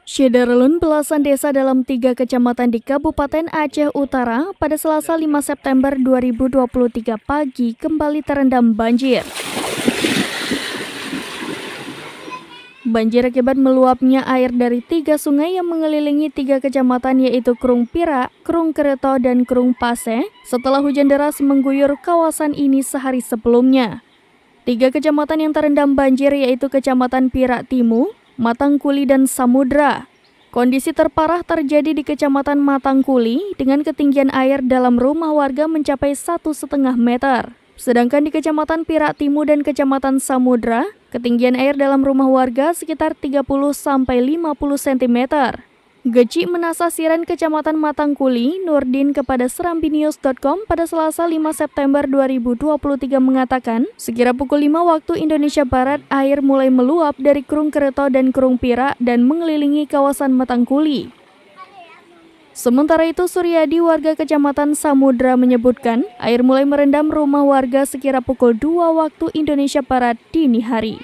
Syederlun belasan desa dalam 3 kecamatan di Kabupaten Aceh Utara pada Selasa 5 September 2023 pagi kembali terendam banjir. Banjir akibat meluapnya air dari 3 sungai yang mengelilingi 3 kecamatan yaitu Krung Pirak, Krung Kereto, dan Krung Pase setelah hujan deras mengguyur kawasan ini sehari sebelumnya. 3 kecamatan yang terendam banjir yaitu Kecamatan Pirak Timur, Matangkuli, dan Samudra. Kondisi terparah terjadi di Kecamatan Matangkuli dengan ketinggian air dalam rumah warga mencapai 1,5 meter. Sedangkan di Kecamatan Pirak Timur dan Kecamatan Samudra, ketinggian air dalam rumah warga sekitar 30-50 cm. Geci Menasasiran Kecamatan Matangkuli, Nurdin kepada serambinews.com pada Selasa 5 September 2023 mengatakan, sekira pukul 5 waktu Indonesia Barat, air mulai meluap dari Krung Kereto dan Krung Pirak dan mengelilingi kawasan Matangkuli. Sementara itu, Suryadi, warga Kecamatan Samudra menyebutkan, air mulai merendam rumah warga sekira pukul 2 waktu Indonesia Barat dini hari.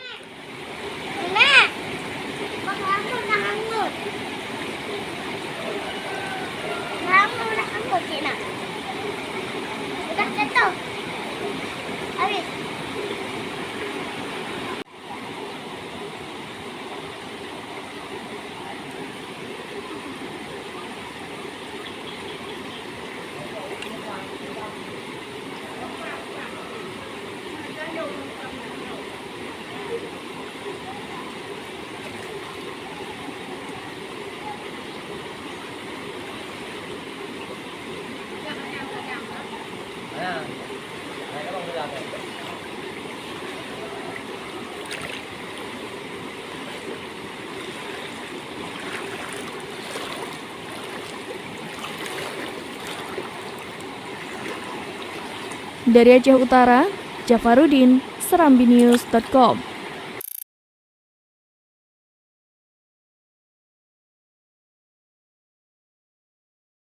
Dari Aceh Utara, Jafarudin, serambinews.com.